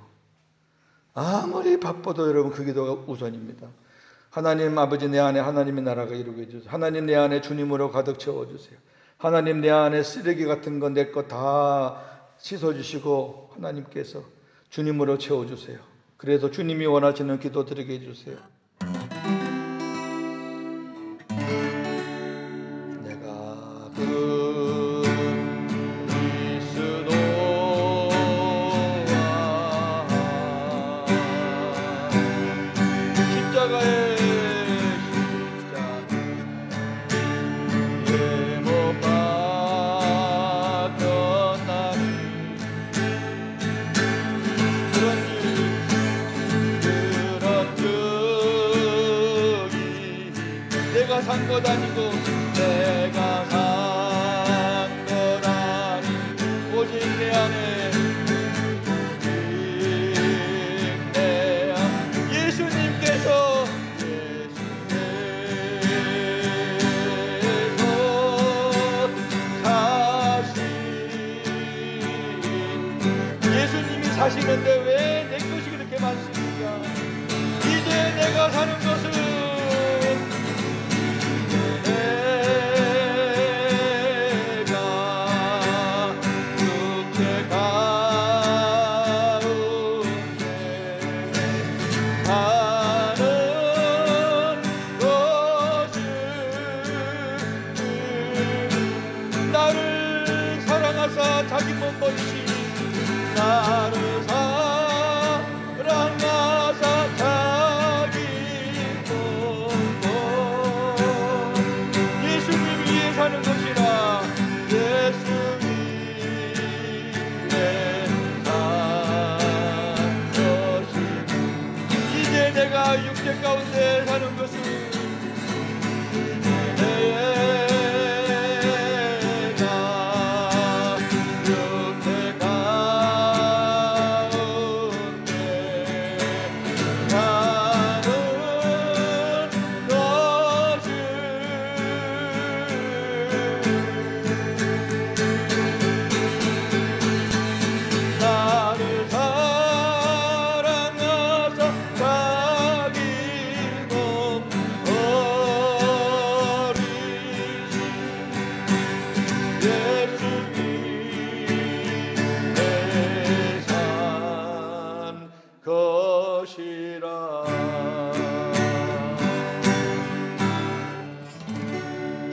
아무리 바빠도 여러분 그 기도가 우선입니다. 하나님 아버지 내 안에 하나님의 나라가 이루게 해주세요. 하나님 내 안에 주님으로 가득 채워주세요. 하나님 내 안에 쓰레기 같은 건 내 거 다 씻어주시고 하나님께서 주님으로 채워주세요. 그래서 주님이 원하시는 기도 드리게 해주세요. 내가 그리스도와 십자가의 십자가에 못 박혔나니 그런 적이 내가 산 것 아니고 내가 산 것 아니고 오직 내 안에 예수님께서 예수님이 사시는데 왜 내 것이 그렇게 많습니까? 이제 내가 사는 것은 내가 육체 가운데 하는 것은 나를 사랑하사 자기 몸 버리시 나를 사랑하사 자기 몸 예수님 위해 사는 것이라 예수 위해 산 것이 이제 내가 육체 가운데 사는 것은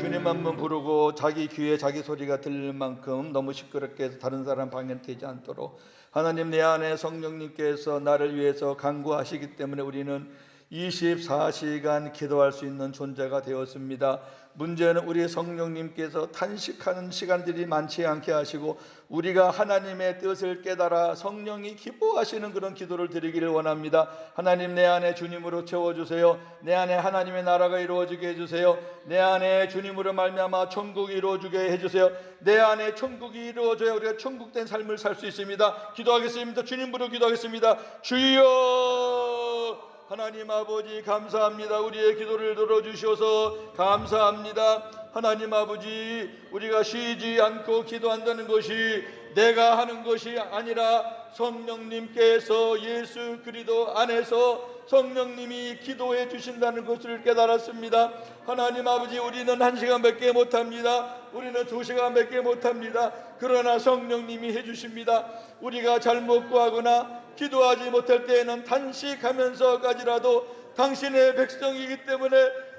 주님 한번 부르고 자기 귀에 자기 소리가 들릴 만큼 너무 시끄럽게 해서 다른 사람 방해되지 않도록 하나님 내 안에 성령님께서 나를 위해서 간구하시기 때문에 우리는 24시간 기도할 수 있는 존재가 되었습니다. 문제는 우리 성령님께서 탄식하는 시간들이 많지 않게 하시고 우리가 하나님의 뜻을 깨달아 성령이 기뻐하시는 그런 기도를 드리기를 원합니다. 하나님 내 안에 주님으로 채워주세요. 내 안에 하나님의 나라가 이루어지게 해주세요. 내 안에 주님으로 말미암아 천국이 이루어지게 해주세요. 내 안에 천국이 이루어져야 우리가 천국된 삶을 살 수 있습니다. 기도하겠습니다. 주님으로 기도하겠습니다. 주여 하나님 아버지 감사합니다. 우리의 기도를 들어주셔서 감사합니다. 하나님 아버지 우리가 쉬지 않고 기도한다는 것이 내가 하는 것이 아니라 성령님께서 예수 그리스도 안에서 성령님이 기도해 주신다는 것을 깨달았습니다. 하나님 아버지 우리는 1시간밖에 못합니다. 우리는 2시간밖에 못합니다. 그러나 성령님이 해주십니다. 우리가 잘못 구하거나 기도하지 못할 때에는 단식하면서까지라도 당신의 백성이기 때문에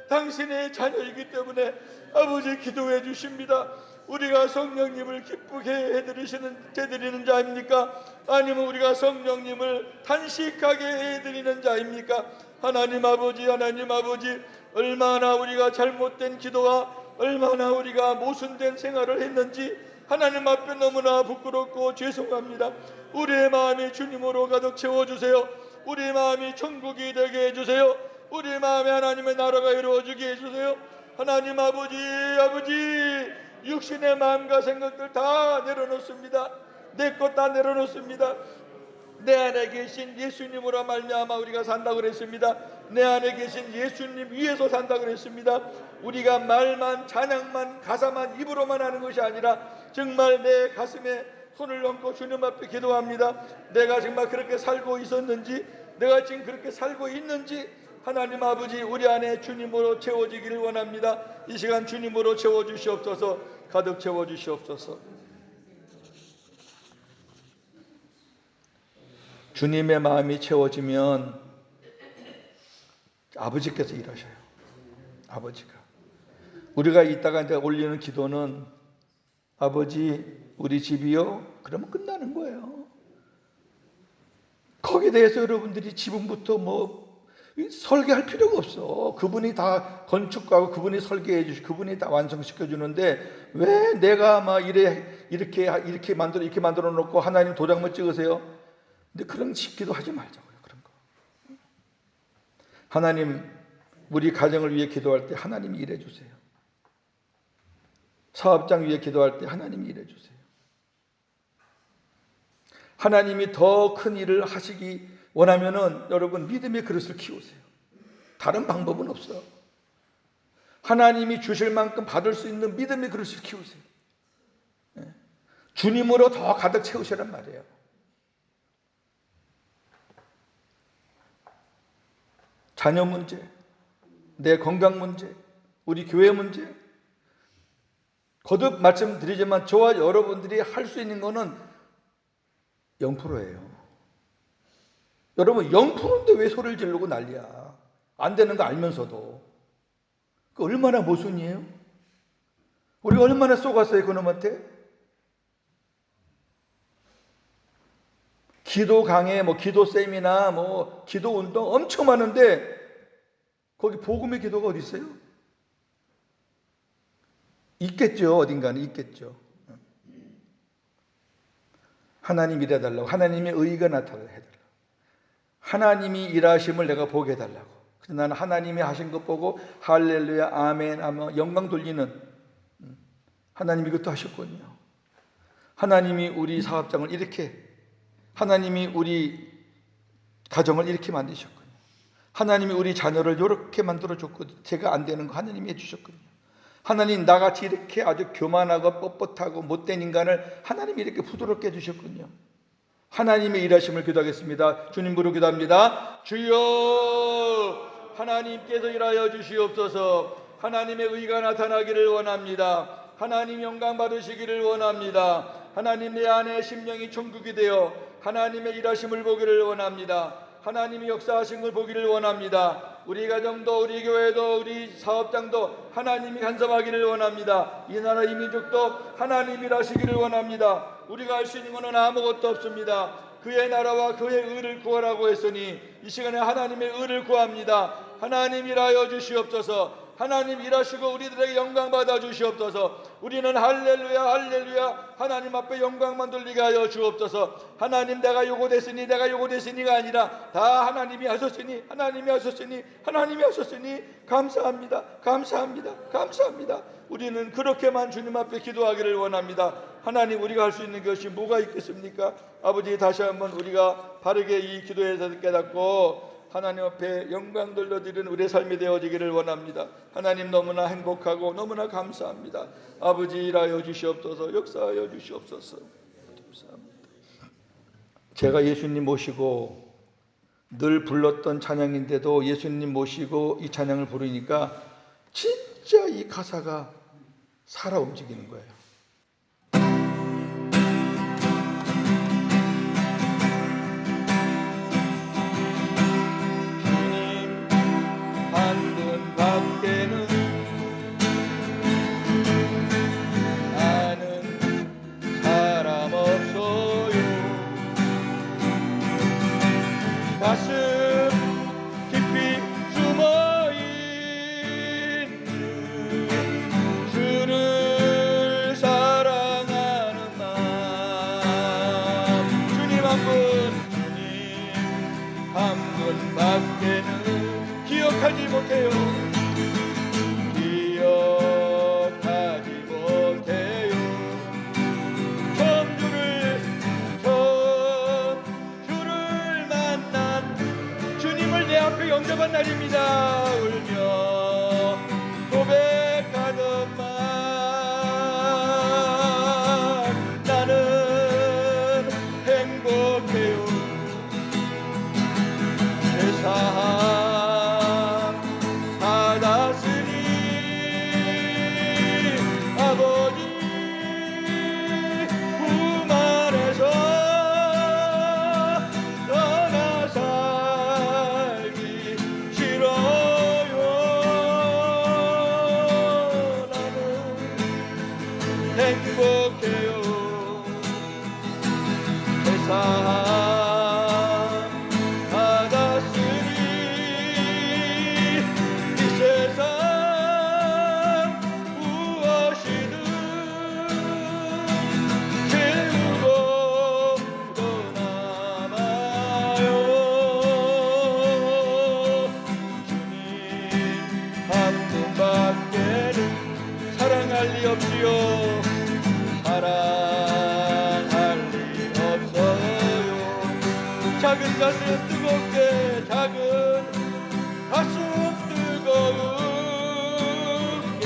당신의 자녀이기 때문에 아버지 기도해 주십니다. 우리가 성령님을 기쁘게 해드리는 자입니까? 아니면 우리가 성령님을 단식하게 해드리는 자입니까? 하나님 아버지 얼마나 우리가 잘못된 기도와 얼마나 우리가 모순된 생활을 했는지 하나님 앞에 너무나 부끄럽고 죄송합니다. 우리의 마음이 주님으로 가득 채워주세요. 우리의 마음이 천국이 되게 해주세요. 우리의 마음에 하나님의 나라가 이루어지게 해주세요. 하나님 아버지 육신의 마음과 생각들 다 내려놓습니다. 내 것 다 내려놓습니다. 내 안에 계신 예수님으로 말미암아 우리가 산다고 그랬습니다. 내 안에 계신 예수님 위에서 산다 그랬습니다. 우리가 말만, 찬양만, 가사만, 입으로만 하는 것이 아니라 정말 내 가슴에 손을 얹고 주님 앞에 기도합니다. 내가 정말 그렇게 살고 있었는지, 내가 지금 그렇게 살고 있는지 하나님 아버지, 우리 안에 주님으로 채워지기를 원합니다. 이 시간 주님으로 채워주시옵소서. 가득 채워주시옵소서. 주님의 마음이 채워지면 아버지께서 일하셔요. 아버지가. 우리가 이따가 이제 올리는 기도는 아버지 우리 집이요, 그러면 끝나는 거예요. 거기에 대해서 여러분들이 지금부터 설계할 필요가 없어. 그분이 다 건축가고 그분이 설계해 주시고 그분이 다 완성시켜 주는데 왜 내가 막 이렇게 만들어 놓고 하나님 도장만 찍으세요? 근데 그런 기도 하지 말자고요. 그런 거. 하나님, 우리 가정을 위해 기도할 때 하나님이 일해 주세요. 사업장 위해 기도할 때 하나님이 일해 주세요. 하나님이 더 큰 일을 하시기 원하면은 여러분 믿음의 그릇을 키우세요. 다른 방법은 없어요. 하나님이 주실 만큼 받을 수 있는 믿음의 그릇을 키우세요. 주님으로 더 가득 채우시란 말이에요. 자녀 문제, 내 건강 문제, 우리 교회 문제, 거듭 말씀드리지만 저와 여러분들이 할 수 있는 거는 0%예요. 여러분 0%인데 왜 소리를 지르고 난리야. 안 되는 거 알면서도. 그 얼마나 모순이에요? 우리가 얼마나 쏘갔어요 그놈한테? 기도 강의, 기도 세미나, 기도 운동 엄청 많은데 거기 복음의 기도가 어디 있어요? 있겠죠. 어딘가는 있겠죠. 하나님 일해달라고, 하나님의 의가 나타나게 해달라고, 하나님이 일하심을 내가 보게 해달라고. 그래서 나는 하나님이 하신 것 보고 할렐루야 아멘 하며 영광 돌리는, 하나님 이것도 하셨군요. 하나님이 우리 사업장을 이렇게, 하나님이 우리 가정을 이렇게 만드셨군요. 하나님이 우리 자녀를 이렇게 만들어줬거든요. 제가 안 되는 거 하나님이 해주셨거든요. 하나님 나같이 이렇게 아주 교만하고 뻣뻣하고 못된 인간을 하나님이 이렇게 부드럽게 해주셨군요. 하나님의 일하심을 기도하겠습니다. 주님 부르 기도합니다. 주여, 하나님께서 일하여 주시옵소서. 하나님의 의가 나타나기를 원합니다. 하나님 영광 받으시기를 원합니다. 하나님 내 안에 심령이 천국이 되어 하나님의 일하심을 보기를 원합니다. 하나님이 역사하신 걸 보기를 원합니다. 우리 가정도 우리 교회도 우리 사업장도 하나님이 간섭하기를 원합니다. 이 나라 이 민족도 하나님이 일하시기를 원합니다. 우리가 할 수 있는 것은 아무것도 없습니다. 그의 나라와 그의 의를 구하라고 했으니 이 시간에 하나님의 의를 구합니다. 하나님 일하여 주시옵소서. 하나님 일하시고 우리들에게 영광 받아 주시옵소서. 우리는 할렐루야 할렐루야 하나님 앞에 영광만 돌리게 하여 주옵소서. 하나님 내가 요거 됐으니 내가 요거 됐으니가 아니라 다 하나님이 하셨으니 하나님이 하셨으니 하나님이 하셨으니 감사합니다 감사합니다 감사합니다. 우리는 그렇게만 주님 앞에 기도하기를 원합니다. 하나님 우리가 할 수 있는 것이 뭐가 있겠습니까? 아버지 다시 한번 우리가 바르게 이 기도에서 깨닫고 하나님 앞에 영광 돌려드리는 우리의 삶이 되어지기를 원합니다. 하나님 너무나 행복하고 너무나 감사합니다. 아버지 일하여 주시옵소서. 역사하여 주시옵소서. 감사합니다. 제가 예수님 모시고 늘 불렀던 찬양인데도 예수님 모시고 이 찬양을 부르니까 진짜 이 가사가 살아 움직이는 거예요. 가슴 깊이 숨어있는 주를 영접한 날입니다. 울며 고백하던 말 나는 행복해요. 세상 받았으니 아버지 품 안에서 떠나 살기 싫어요. 나는 행복해요. 세상 받았으니 이 세상 무엇이든 채우고 또 남아요. 주님 한 분밖에는 사랑할 리 없지요. 사랑할 리 없어요. 작은 가슴 뜨겁게 작은 가슴 뜨거운게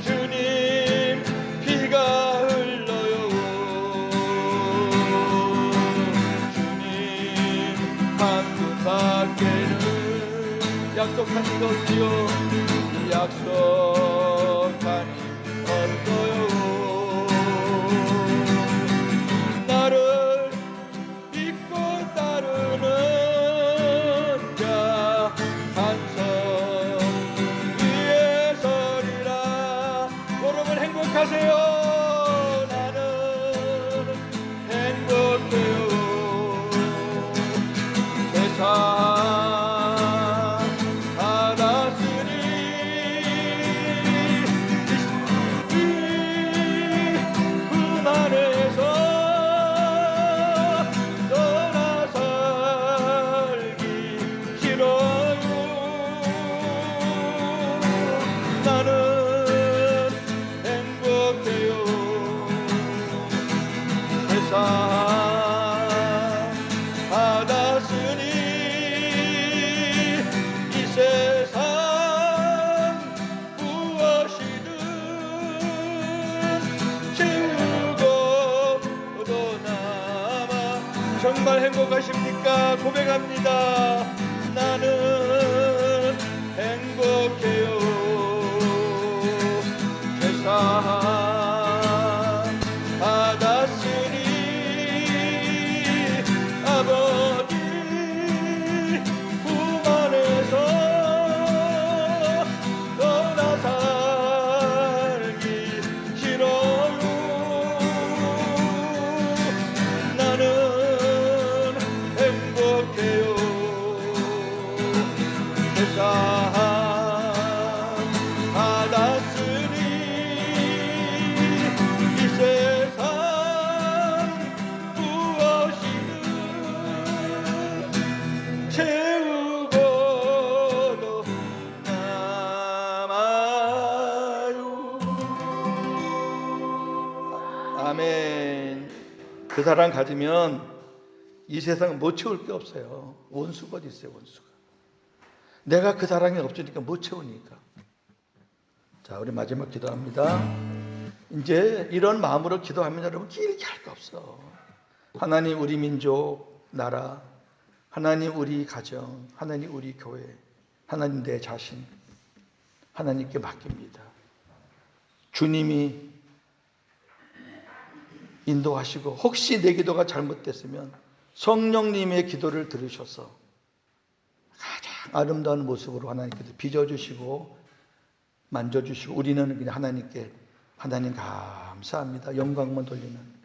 주님 피가 흘러요. 주님 한 분밖에는 약속한 일 없지요. 약속한 일 없어요. 나를 믿고 따르는 자 반석 위에 서리라. 여러분 행복하세요. 나는 행복해요. 세상 받았으니 품 안에서 떠나 살기 싫어요. 나는 행복해요. 세상 받았으니 이 세상 무엇이든 채우고 또 남아. 정말 행복하십니까? 고백합니다. 나는 행복해요. 세상 받았으니 아버지 품 안에서 떠나 살기 싫어요. 나는 행복해요. 세상 받았으니 이 세상 무엇이든 채우고도 남아요. 아멘. 그 사랑 가지면 이 세상 못 채울 게 없어요. 원수가 어디 있어요, 원수가. 내가 그 사랑이 없으니까 못 채우니까. 자, 우리 마지막 기도합니다. 이제 이런 마음으로 기도하면 여러분 길게 할 거 없어. 하나님 우리 민족, 나라, 하나님 우리 가정, 하나님 우리 교회, 하나님 내 자신, 하나님께 맡깁니다. 주님이 인도하시고 혹시 내 기도가 잘못됐으면 성령님의 기도를 들으셔서 가장 아름다운 모습으로 하나님께서 빚어주시고 만져주시고 우리는 그냥 하나님께 하나님 감사합니다. 영광만 돌리는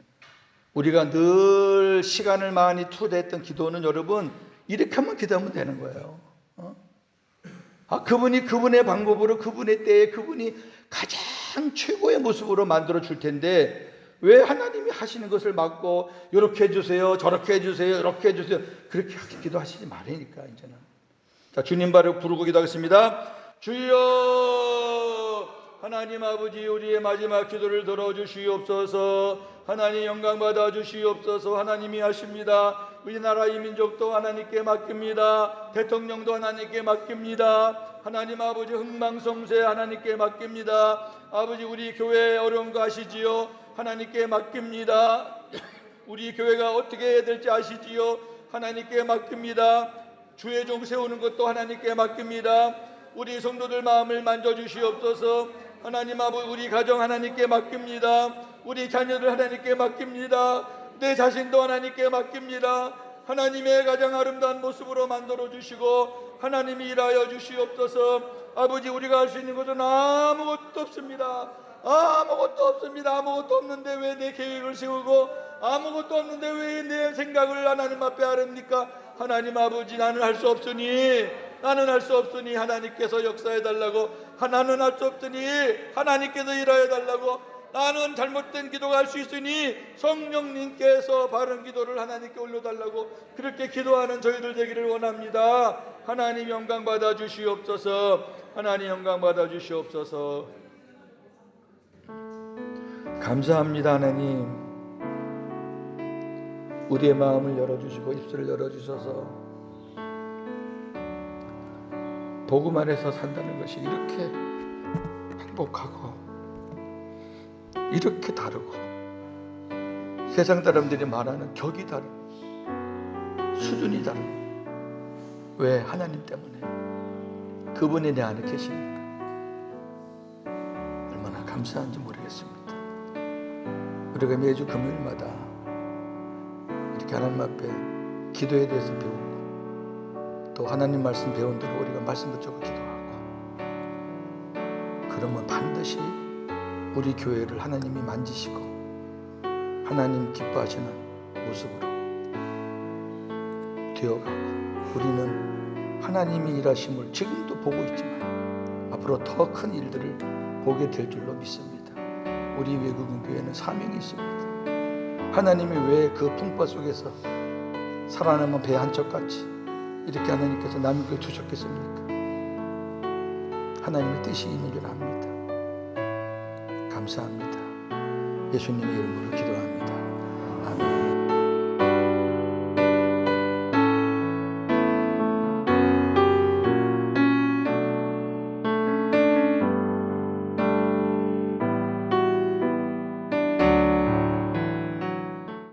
우리가 늘 시간을 많이 투자했던 기도는 여러분 이렇게만 기도하면 되는 거예요. 그분이 그분의 방법으로 그분의 때에 그분이 가장 최고의 모습으로 만들어 줄 텐데 왜 하나님이 하시는 것을 막고 이렇게 해주세요 저렇게 해주세요 이렇게 해주세요 그렇게 기도하시지 말으니까 이제는. 자, 주님 바로 부르고 기도하겠습니다. 주여 하나님 아버지 우리의 마지막 기도를 들어주시옵소서. 하나님 영광 받아 주시옵소서. 하나님이 하십니다. 우리나라 이 민족도 하나님께 맡깁니다. 대통령도 하나님께 맡깁니다. 하나님 아버지 흥망성쇠 하나님께 맡깁니다. 아버지 우리 교회 어려운 거 아시지요? 하나님께 맡깁니다. 우리 교회가 어떻게 해야 될지 아시지요? 하나님께 맡깁니다. 주의 종 세우는 것도 하나님께 맡깁니다. 우리 성도들 마음을 만져주시옵소서. 하나님 아버지 우리 가정 하나님께 맡깁니다. 우리 자녀들 하나님께 맡깁니다. 내 자신도 하나님께 맡깁니다. 하나님의 가장 아름다운 모습으로 만들어 주시고 하나님이 일하여 주시옵소서. 아버지 우리가 할 수 있는 것은 아무것도 없습니다. 아무것도 없습니다. 아무것도 없는데 왜 내 계획을 세우고 아무것도 없는데 왜 내 생각을 하나님 앞에 하렵니까? 하나님 아버지 나는 할 수 없으니 하나님께서 역사해 달라고, 나는 할 수 없으니 하나님께서 일하여 달라고, 나는 잘못된 기도가 할 수 있으니 성령님께서 바른 기도를 하나님께 올려달라고, 그렇게 기도하는 저희들 되기를 원합니다. 하나님 영광 받아 주시옵소서. 하나님 영광 받아 주시옵소서. 감사합니다. 하나님 우리의 마음을 열어주시고 입술을 열어주셔서 복음 안에서 산다는 것이 이렇게 행복하고 이렇게 다르고 세상 사람들이 말하는 격이 다른, 수준이 다른, 왜? 하나님 때문에. 그분이 내 안에 계시니까. 얼마나 감사한지 모르겠습니다. 우리가 매주 금요일마다 이렇게 하나님 앞에 기도에 대해서 배우고 또 하나님 말씀 배운 대로 우리가 말씀 붙잡고 기도하고, 그러면 반드시 우리 교회를 하나님이 만지시고 하나님 기뻐하시는 모습으로 되어가고, 우리는 하나님이 일하심을 지금도 보고 있지만 앞으로 더 큰 일들을 보게 될 줄로 믿습니다. 우리 외국인 교회는 사명이 있습니다. 하나님이 왜 그 풍파 속에서 살아남은 배 한 척같이 이렇게 하나님께서 남겨 두셨겠습니까? 하나님의 뜻이 있는 줄 압니다. 감사합니다. 예수님의 이름으로 기도합니다. 아멘.